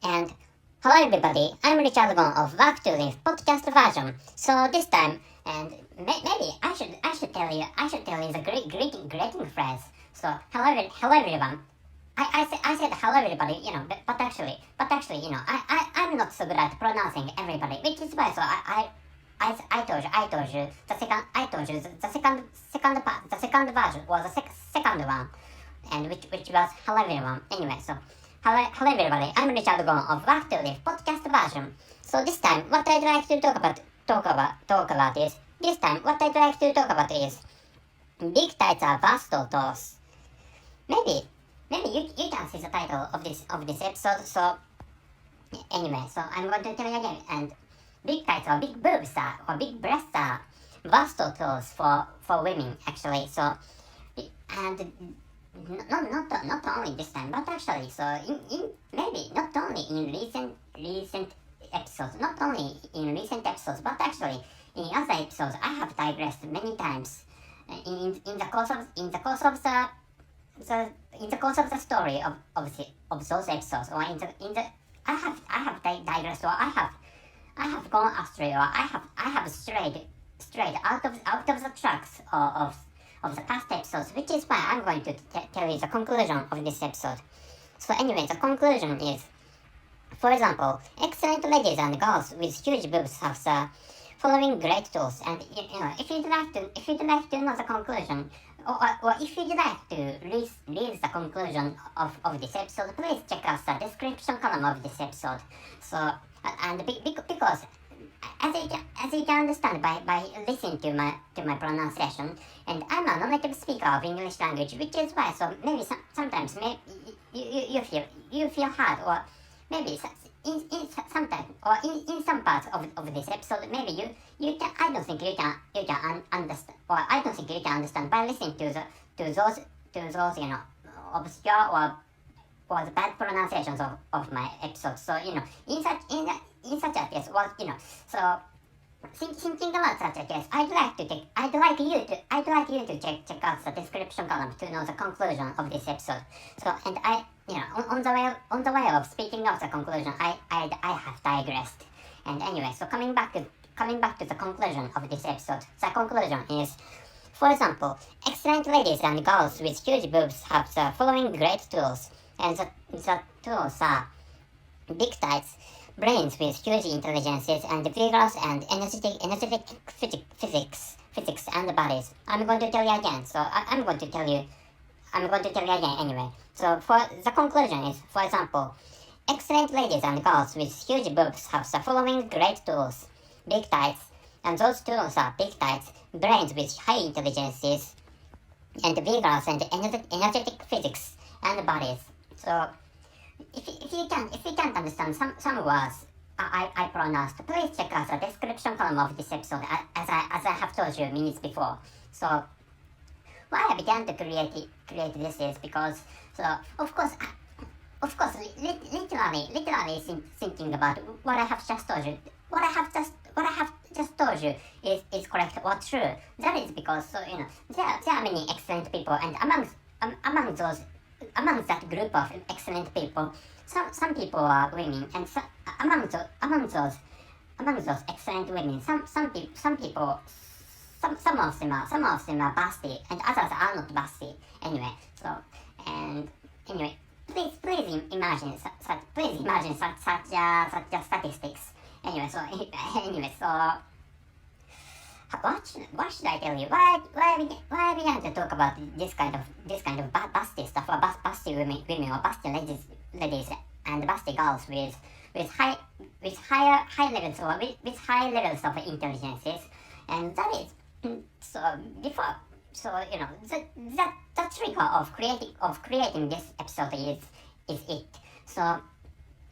And hello everybody, I'm Richard Gon of Work to Live podcast version. So this time, and maybe I should tell you the greeting phrase. So hello everyone. I said hello everybody, but actually, I'm not so good at pronouncing everybody, which is why I told you the second version was the second one, and which was hello everyone. Anyway, so hello everybody, I'm Richard Gon of Work to Live podcast version. So this time, what I'd like to talk about is big tights are versatile toes. Maybe you can see the title of this episode. So anyway, so I'm going to tell you again. And big tights or big boobs or big breasts are versatile toes for women actually. So and not only this time, but actually, so in maybe not only in recent episodes, but actually in other episodes, I have digressed many times in the course of the story of those episodes, or I have digressed, or I have gone astray, or I have strayed out of the tracks of the past episodes, which is why I'm going to tell you the conclusion of this episode. So anyway, the conclusion is, for example, excellent ladies and girls with huge boobs have the following great tools. And if you'd like to know the conclusion, or if you'd like to read the conclusion of this episode, please check out the description column of this episode. So because as you can understand by listening to my pronunciation, and I'm a non-native speaker of English language, which is why, so maybe sometimes you feel hard, or maybe sometimes, or in some parts of this episode, maybe you can, I don't think you can understand, or I don't think you can understand by listening to those obscure or the bad pronunciations of my episodes. So in such a case, so thinking about such a case, I'd like you to check out the description column to know the conclusion of this episode. So, and on the way of speaking of the conclusion, I have digressed. And anyway, so coming back to the conclusion of this episode, the conclusion is, for example, excellent ladies and girls with huge boobs have the following great tools, and the tools are big tights, brains with huge intelligences, and vigorous and energetic physics and bodies. I'm going to tell you again. So I'm going to tell you again anyway. So for the conclusion is, for example, excellent ladies and girls with huge boobs have the following great tools: big tights, and those tools are big tights, brains with high intelligences, and vigorous and energetic physics and bodies. So if you can't understand some words I pronounced, please check out the description column of this episode, as I have told you minutes before. So why I began to create this is because, so of course literally thinking about what I have just told you. What I have just told you is correct or true. That is because, so there are many excellent people, and among that group of excellent people, some people are women, and among those excellent women, some of them are busty, and others are not busty. Anyway, so please imagine such statistics. Anyway, so what should I tell you? Why I began to talk about this kind of busty stuff, or busty women or busty ladies and busty girls with high levels, or with high levels of intelligences, and that is so before. So the trigger of creating this episode is it. So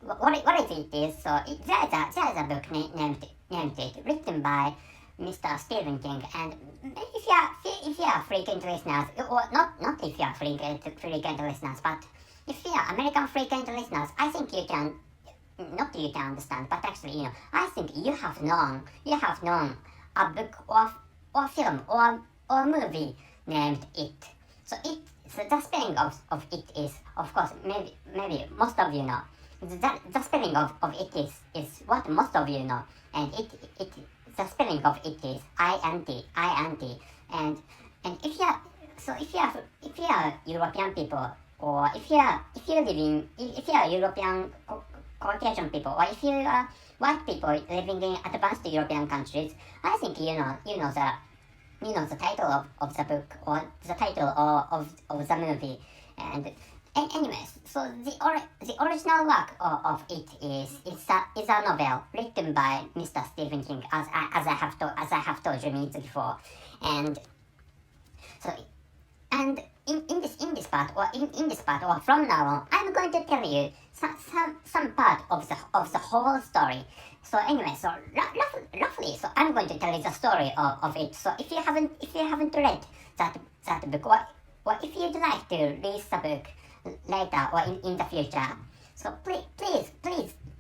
what it is? So there's a book named it, written by Mr. Stephen King, and if you are frequent listeners, or not if you are frequent listeners, but if you are American frequent listeners, I think you can understand, but actually, I think you have known a book or film or movie named It. So the spelling of it is, of course, maybe most of you know. the spelling of it is what most of you know, and the spelling of it is int, and if you are European people, or if you are European Caucasian people, or if you are white people living in advanced European countries, I think you know the title of the book, or the title of the movie. And anyways, so the original work of it is a novel written by Mr. Stephen King, as I have told you minutes before. And so, and in this part, or from now on, I'm going to tell you some part of the whole story. So anyway, so roughly, so I'm going to tell you the story of it. So if you haven't read that book, or if you'd like to read the book later or in the future, so please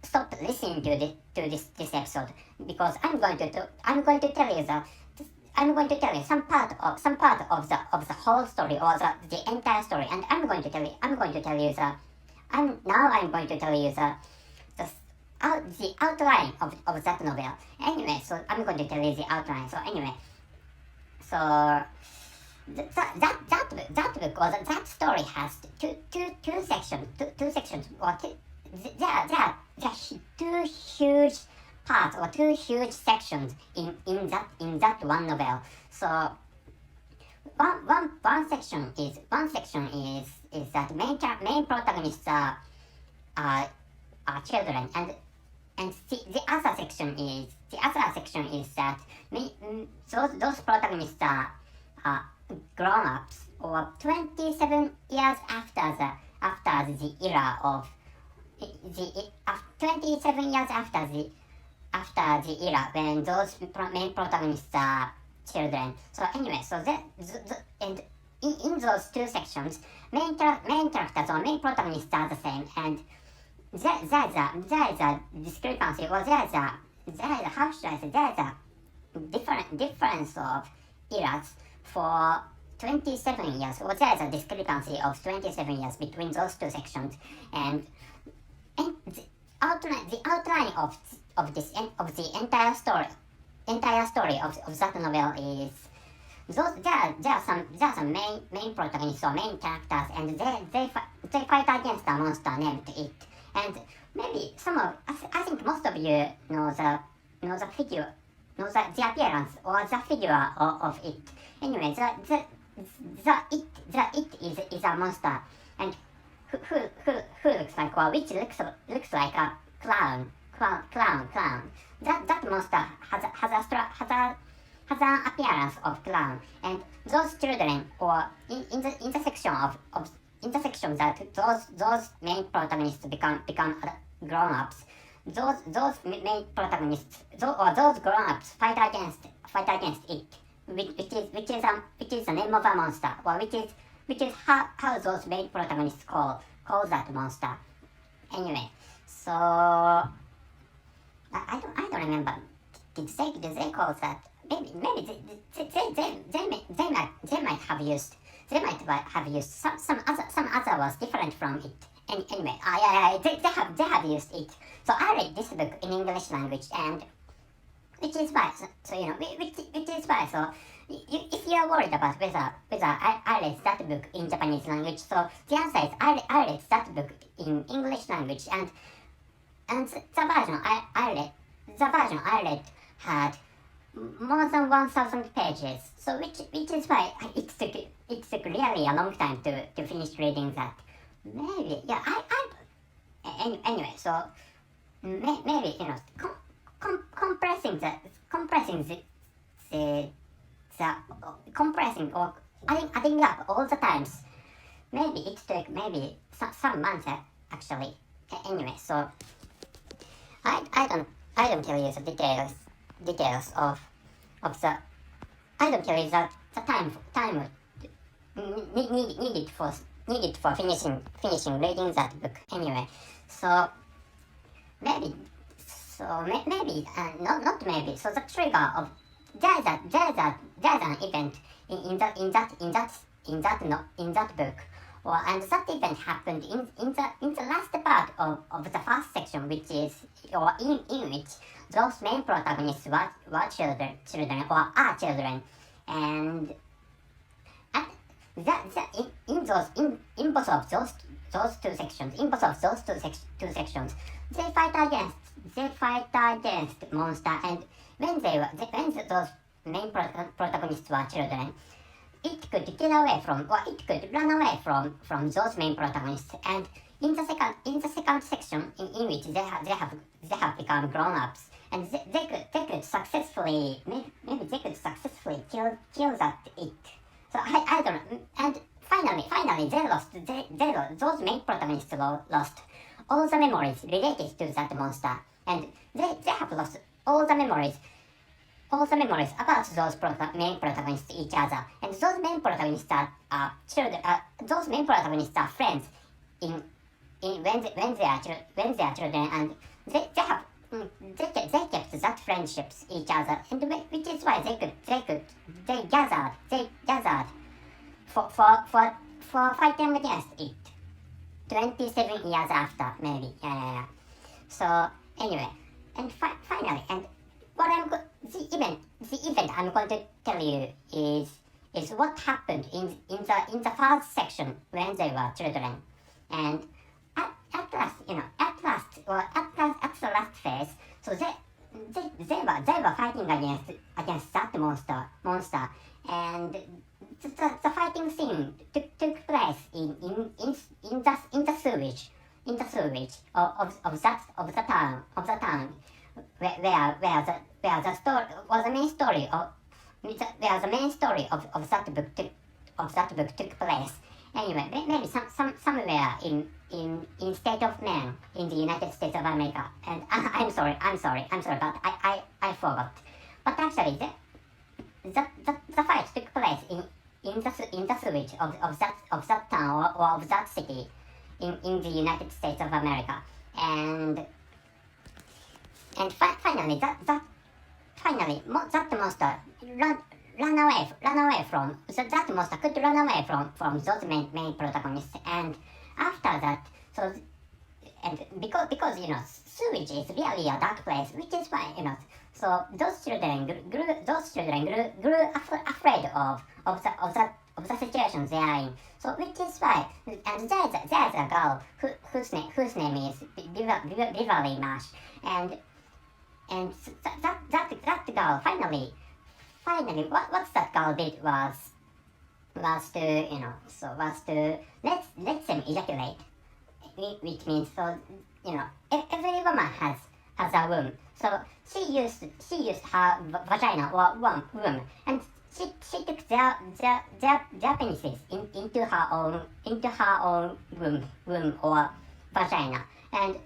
stop listening to this episode, because I'm going to tell you some part of the whole story, or the entire story, and I'm going to tell you the outline of that novel. Anyway, so I'm going to tell you the outline. So anyway, so that book, or that story has two sections, or there are two huge parts, or two huge sections in that one novel. So one section is that main protagonists are children, and the other section is that those protagonists are grown-ups, or 27 years after the era of 27 years after the era when those main protagonists are children. So anyway, so and in those two sections, main characters or main protagonists are the same, and there is a discrepancy, or there is a how should I say, there is a difference of eras for 27 years, or there is a discrepancy of 27 years between those two sections, and the outline of the entire story of that novel is there are some main protagonists, or main characters, and they fight against a monster named It. And maybe I think most of you know the figure, know the appearance or the figure of It. Anyway, the It is a monster, and who looks like, or which looks like a clown. That monster has an appearance of clown, and those children, or in the section that those main protagonists become grown-ups, those main protagonists, those grown-ups fight against It, which is the name of a monster, or which is how those main protagonists call that monster. Anyway, so I don't remember. Did they call that? Maybe they might have used some other words different from It. Anyway, they have used It. So I read this book in English language, and which is why, so you know, which is why, so if you are worried about whether I read that book in Japanese language, so the answer is I read that book in English language, and the version I read had more than 1,000 pages. So which is why it took really a long time to finish reading that. Maybe, yeah, anyway, so maybe, you know, compressing or adding up all the times, maybe it took some months actually. Anyway, so I don't tell you the details of the, I don't tell you the time needed for finishing reading that book. Anyway, so maybe not maybe. So the trigger of there's an event in that book, and that event happened in the last part of the first section, which is or in which those main protagonists were children or are children, and in both of those two sections, they fight against monster, and when those main protagonists were children, it could get away from, or it could run away from those main protagonists. And in the second section, in which they have become grown-ups, and they could successfully maybe they could successfully kill that it. So I don't know. And finally those main protagonists lost all the memories related to that monster, and they have lost all the memories about those main protagonists to each other. And those main protagonists are children. Those main protagonists are friends in when they are children, and they kept that friendships each other, and which is why they gathered for fighting against it 27 years after, maybe. Yeah. So anyway, and finally, and the event I'm going to tell you is what happened in the first section when they were children. And at the last phase, so they were fighting against that monster, and the fighting scene took place in the sewage of the town where the story was the main story of that book took place. Anyway, maybe somewhere in state of Maine in the United States of America. And I'm sorry, but I forgot. But actually, the fight took place in the sewage of that town or of that city in the United States of America. And finally, that monster ran away from. So that monster could run away from those main protagonists. And after that, so and because sewage is really a dark place, which is why so those children grew afraid of the situation they are in. So which is why, and there's a girl whose name is Beverly Marsh, and that girl finally what that girl did was to let them ejaculate, which means so every woman has a womb, so she used her vagina or womb, and she took their penises into her own womb or vagina, and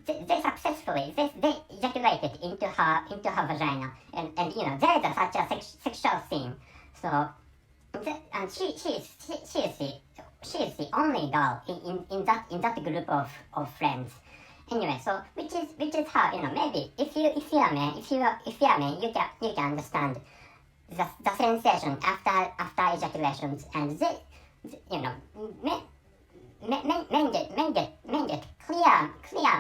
they successfully they ejaculated into her vagina, and there is such a sexual scene. So and she is the only girl in that group of friends. Anyway, so which is how maybe if you are a man, you can understand the sensation after ejaculations, and men get clear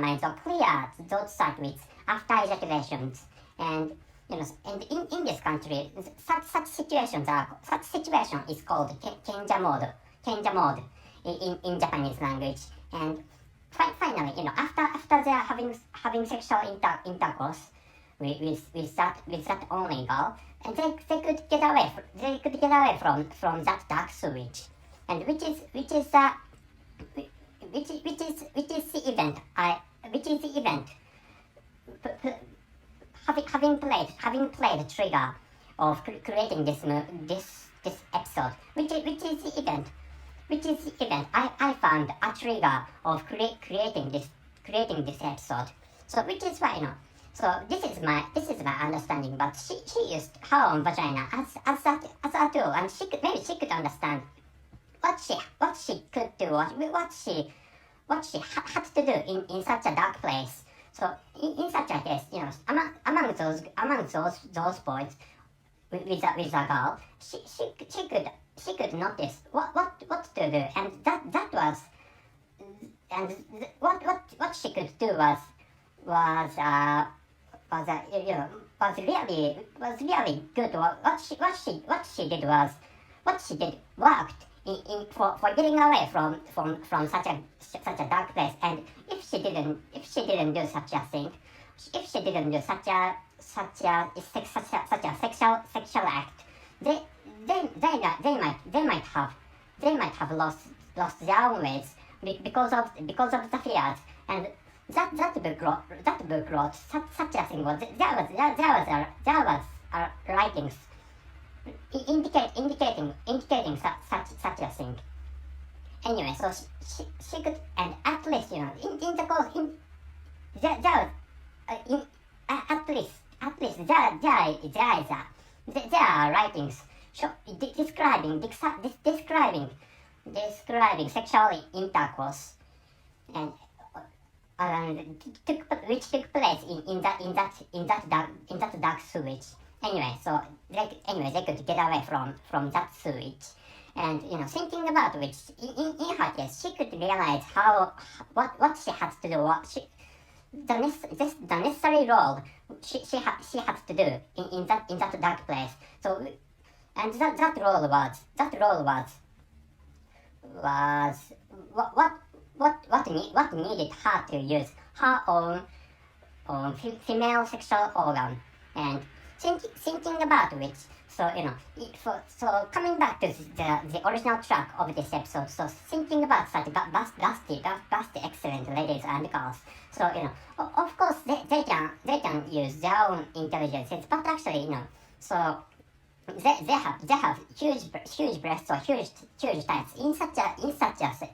minds or clear those circuits after ejaculations, and and in this country, such situation is called kenja mode in Japanese language. And finally, after they are having sexual intercourse with that only girl, and they could get away from that dark sewage, and which is the event having played the trigger of creating this episode, which is the event I found a trigger of creating this episode. So which is why so this is my understanding, but she used her own vagina as a tool, and she could understand what she could do, what she had to do in such a dark place. So in such a case, among those boys with a girl, she notice what to do, and that was, and what she could do was was really good. What she did worked for getting away from such a dark place. And if she didn't do such a thing, if she didn't do such a sexual act, they might have lost their own ways because of the fears. And that book wrote such a thing. There was writings indicating such a thing. Anyway, so she could, and at least in the course there was at least there are writings describing sexual intercourse, and which took place in that dark sewage. Anyway, so they could get away from that sewage, and thinking about which in her case she could realize what she has to do, the necessary role she has to do in that dark place. So, and that role was what needed her to use her own female sexual organ. And thinking about which, so coming back to the original track of this episode, so thinking about such busty excellent ladies and girls, so of course they can use their own intelligences, but actually so they have huge breasts or huge tits in such a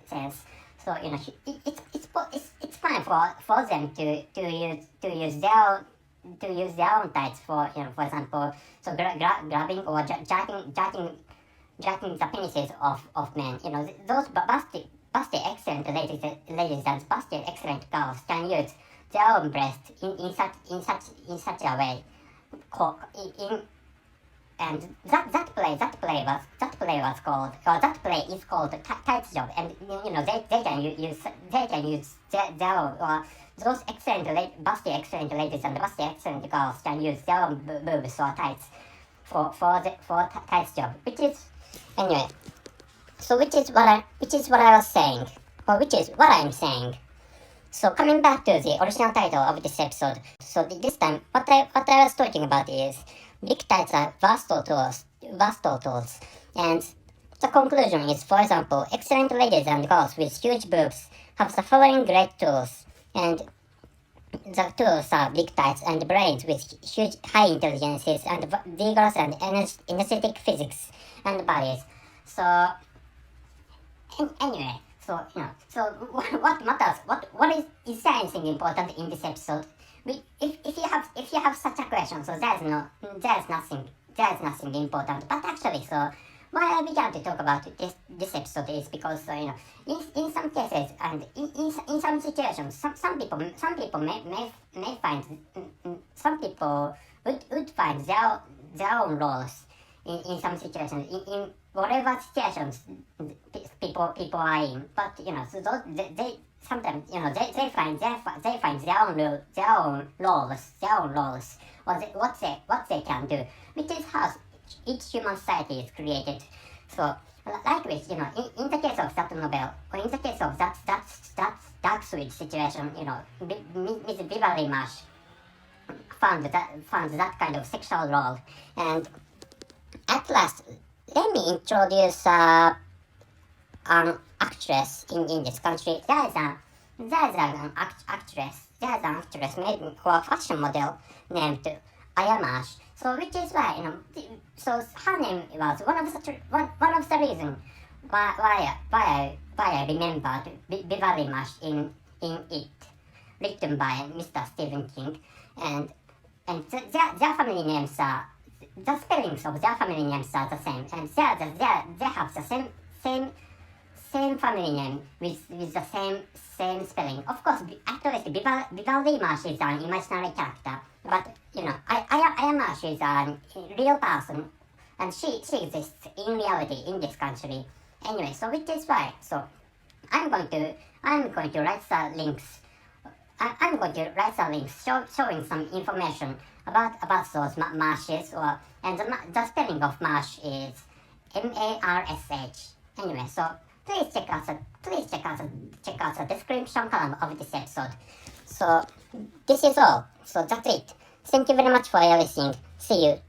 sense. So it's fine for them to use their own tits for for example, so grabbing or jacking the penises of men. Those busty excellent ladies and busty excellent girls can use their own breasts in such a way. And that play is called Tights Job, and they can use their own, or those busty excellent ladies and busty excellent girls can use their own boobs or tights for Tights Job, which is anyway. So which is what I was saying, or which is what I'm saying. So coming back to the original title of this episode, so this time what I was talking about is big tights are versatile tools, and the conclusion is, for example, excellent ladies and girls with huge boobs have the following great tools, and the tools are big tights and brains with huge high intelligences and vigorous and energetic physics and bodies. So anyway, so what matters? What is there anything important in this episode? If you have such a question, so there's nothing important. But actually, so why I began to talk about this episode is because in some cases and in some situations, some people may find some people would find their own roles in some situations, in whatever situations people are in. But so those, they sometimes they find their own roles, or what they can do, which is how each human society is created. So like which in the case of that novel, or in the case of that dark sewage situation, Miss Beverly Marsh found that kind of sexual role. And at last, let me introduce an actress in this country. There is an actress made or a fashion model named Aya Marsh. So which is why so her name was one of the reasons why I remembered Beverly Marsh in It, written by Mr. Stephen King, and their family names are, the spellings of their family names are the same, and they have the same family name with the same spelling. Of course, actually, Beverly Marsh is an imaginary character, but Aya Marsh is a real person and she exists in reality in this country. Anyway, so which is why, so I'm going to write the links. I'm going to write the links showing some information about those marshes, and the spelling of marsh is marsh. Anyway, so please check out the description column of this episode. So this is all. So that's it. Thank you very much for listening. See you.